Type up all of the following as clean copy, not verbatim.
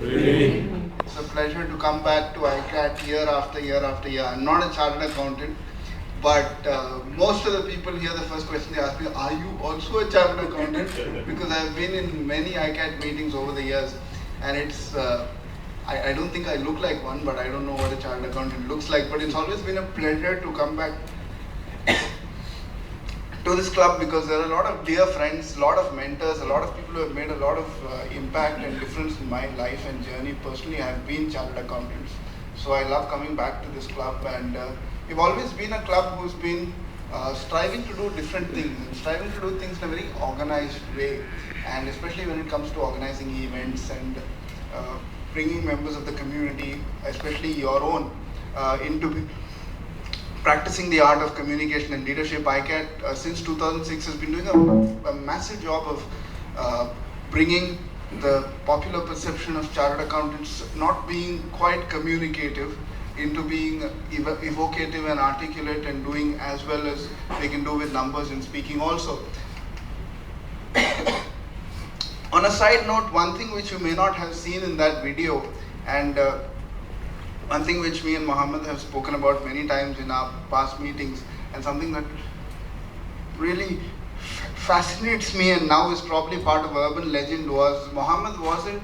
It's a pleasure to come back to ICAT year after year after year. I'm not a chartered accountant, but most of the people here, the first question they ask me, are you also a chartered accountant? Because I've been in many ICAT meetings over the years, and it's, I don't think I look like one, but I don't know what a chartered accountant looks like. But it's always been a pleasure to come back to this club because there are a lot of dear friends, a lot of mentors, a lot of people who have made a lot of impact and difference in my life and journey. Personally, I have been chartered accountants, so I love coming back to this club. And we've always been a club who's been striving to do different things and striving to do things in a very organized way. And especially when it comes to organizing events and bringing members of the community, especially your own, into practicing the art of communication and leadership. ICAT since 2006 has been doing a massive job of bringing the popular perception of chartered accountants not being quite communicative into being evocative and articulate and doing as well as they can do with numbers and speaking also. On a side note, one thing which you may not have seen in that video, and one thing which me and Mohammed have spoken about many times in our past meetings, and something that really fascinates me and now is probably part of urban legend, was Mohammed wasn't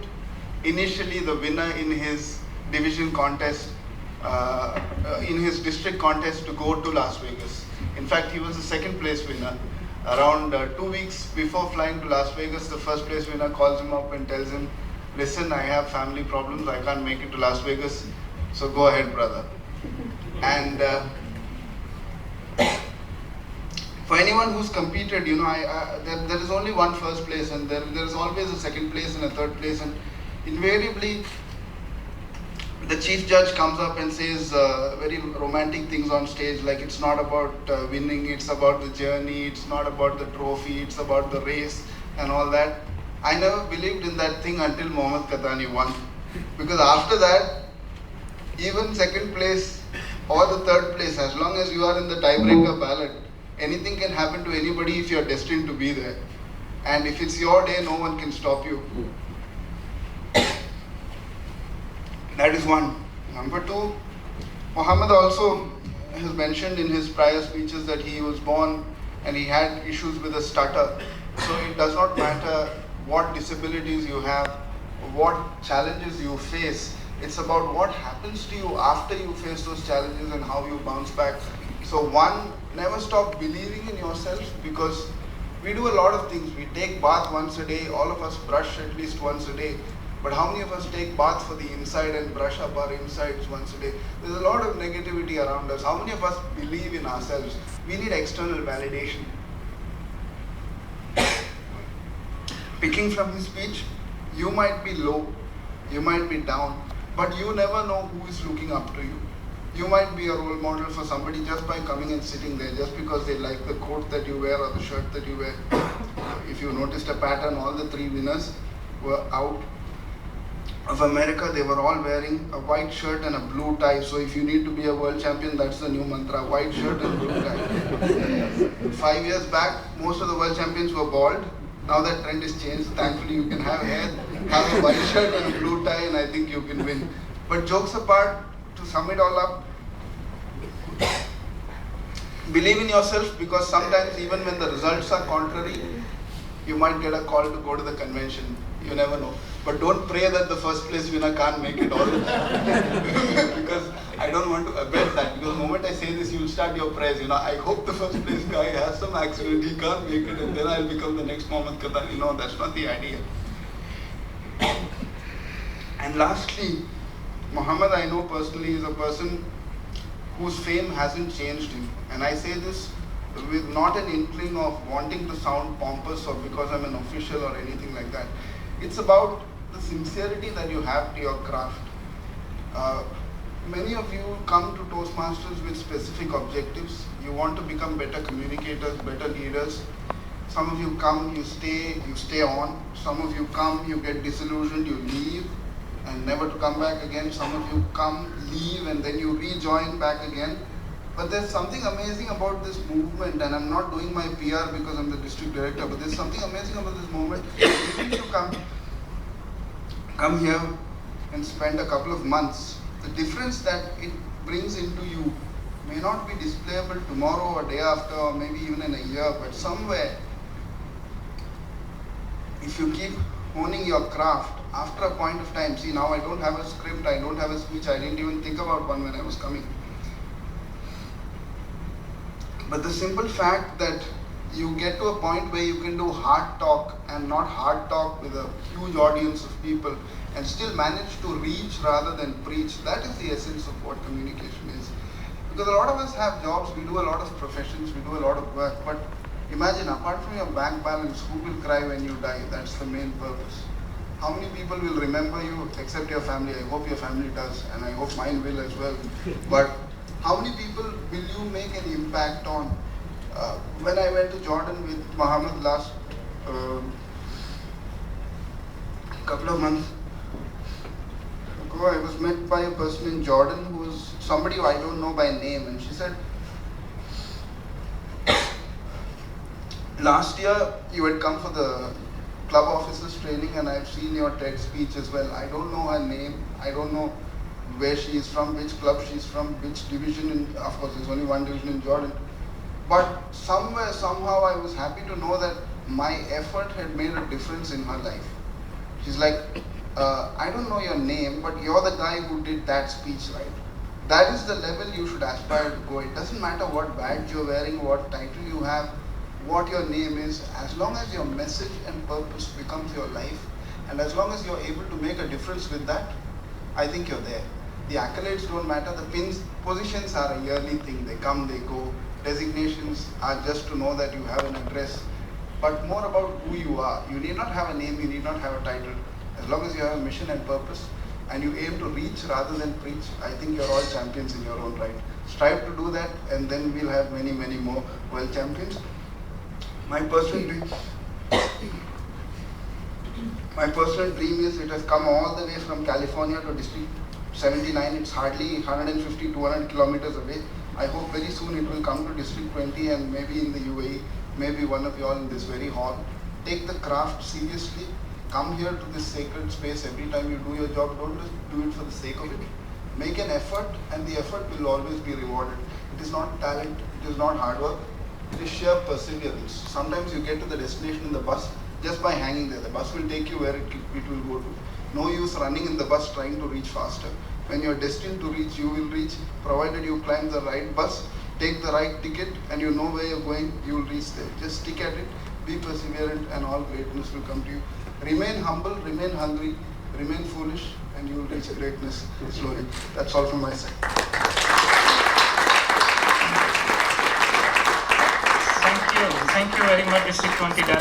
initially the winner in his division contest, in his district contest to go to Las Vegas. In fact, he was the second place winner. Around 2 weeks before flying to Las Vegas, the first place winner calls him up and tells him, listen, I have family problems, I can't make it to Las Vegas. So go ahead, brother. And for anyone who's competed, you know, there is only one first place, and there is always a second place and a third place, and invariably the chief judge comes up and says very romantic things on stage, like it's not about winning, it's about the journey, it's not about the trophy, it's about the race and all that. I never believed in that thing until Mohammad Katani won, because after that, even second place or the third place, as long as you are in the tiebreaker ballot, anything can happen to anybody if you are destined to be there. And if it's your day, no one can stop you. That is one. Number two, Mohammed also has mentioned in his prior speeches that he was born and he had issues with a stutter. So it does not matter what disabilities you have, what challenges you face. It's about what happens to you after you face those challenges and how you bounce back. So one, never stop believing in yourself, because we do a lot of things. We take bath once a day, all of us brush at least once a day. But how many of us take bath for the inside and brush up our insides once a day? There's a lot of negativity around us. How many of us believe in ourselves? We need external validation. Picking from his speech, you might be low, you might be down, but you never know who is looking up to you. You might be a role model for somebody just by coming and sitting there, just because they like the coat that you wear or the shirt that you wear. If you noticed a pattern, all the three winners were out of America. They were all wearing a white shirt and a blue tie. So if you need to be a world champion, that's the new mantra: white shirt and blue tie. 5 years back, most of the world champions were bald. Now that trend is changed. Thankfully, you can have hair, have a white shirt and a blue tie, and I think you can win. But jokes apart, to sum it all up, believe in yourself, because sometimes even when the results are contrary, you might get a call to go to the convention. You never know. But don't pray that the first place winner can't make it all the time. Because I don't want to abet that. Because the moment I say this, you'll start your prayers. You know, I hope the first place guy has some accident, he can't make it, and then I'll become the next Mohammad Katani. No, that's not the idea. And lastly, Mohammed, I know personally, is a person whose fame hasn't changed him. And I say this with not an inkling of wanting to sound pompous or because I'm an official or anything like that. It's about the sincerity that you have to your craft. Many of you come to Toastmasters with specific objectives. You want to become better communicators, better leaders. Some of you come, you stay on. Some of you come, you get disillusioned, you leave and never to come back again. Some of you come, leave, and then you rejoin back again. But there's something amazing about this movement, and I'm not doing my PR because I'm the district director, but there's something amazing about this movement. You need to come here, and spend a couple of months, the difference that it brings into you may not be displayable tomorrow or day after or maybe even in a year, but somewhere, if you keep honing your craft, after a point of time, see, now I don't have a script, I don't have a speech, I didn't even think about one when I was coming. But the simple fact that you get to a point where you can do hard talk and not hard talk with a huge audience of people and still manage to reach rather than preach, that is the essence of what communication is. Because a lot of us have jobs, we do a lot of professions, we do a lot of work, but imagine, apart from your bank balance, who will cry when you die? That's the main purpose. How many people will remember you except your family? I hope your family does, and I hope mine will as well. But how many people will you make an impact on? When I went to Jordan with Muhammad last couple of months ago, I was met by a person in Jordan who was somebody who I don't know by name, and she said, last year you had come for the club officers training and I've seen your TED speech as well. I don't know her name, I don't know where she is from, which club she's from, which division, of course there's only one division in Jordan. But somewhere, somehow I was happy to know that my effort had made a difference in her life. She's like, I don't know your name, but you're the guy who did that speech, right? That is the level you should aspire to go. It doesn't matter what badge you're wearing, what title you have, what your name is, as long as your message and purpose becomes your life, and as long as you're able to make a difference with that, I think you're there. The accolades don't matter, the positions are a yearly thing, they come, they go. Designations are just to know that you have an address, but more about who you are. You need not have a name, you need not have a title. As long as you have a mission and purpose, and you aim to reach rather than preach, I think you're all champions in your own right. Strive to do that, and then we'll have many, many more world champions. My personal dream is, it has come all the way from California to District 79. It's hardly 150, 200 kilometers away. I hope very soon it will come to District 20 and maybe in the UAE, maybe one of you all in this very hall. Take the craft seriously. Come here to this sacred space every time you do your job. Don't just do it for the sake of it. Make an effort, and the effort will always be rewarded. It is not talent, it is not hard work. It is sheer perseverance. Sometimes you get to the destination in the bus just by hanging there. The bus will take you where it will go to. No use running in the bus trying to reach faster. When you are destined to reach, you will reach, provided you climb the right bus, take the right ticket, and you know where you're going, you will reach there. Just stick at it, be perseverant, and all greatness will come to you. Remain humble, remain hungry, remain foolish, and you will reach greatness slowly. That's all from my side. Thank you very much, District 20 Director.